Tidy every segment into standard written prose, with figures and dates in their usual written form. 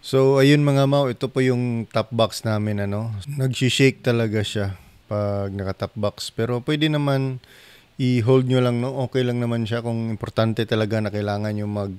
So ayun mga Mau, ito po yung top box namin ano. Nagshi-shake talaga siya pag naka-top box. Pero pwede naman i-hold nyo lang no. Okay lang naman siya kung importante talaga na kailangan yung mag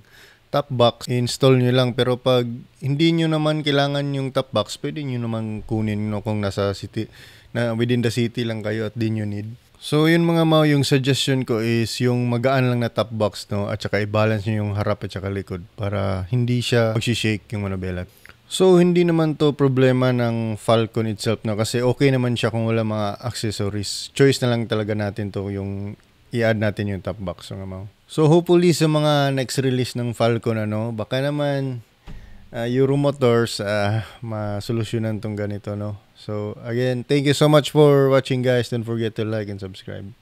top box, install nyo lang. Pero pag hindi nyo naman kailangan yung top box, pwede nyo naman kunin no kung nasa city, na within the city lang kayo at di nyo need. So yun mga Mau, yung suggestion ko is yung magaan lang na top box no, at saka i-balance nyo yung harap at saka likod para hindi siya mag-shake yung manobela. So hindi naman to problema ng Falcon itself na kasi okay naman siya kung wala mga accessories. Choice na lang talaga natin to yung i-add natin yung top box mga Mau. So hopefully sa mga next release ng Falcon ano, baka naman Euro Motors masolusyonan tong ganito no. So again, thank you so much for watching guys. Don't forget to like and subscribe.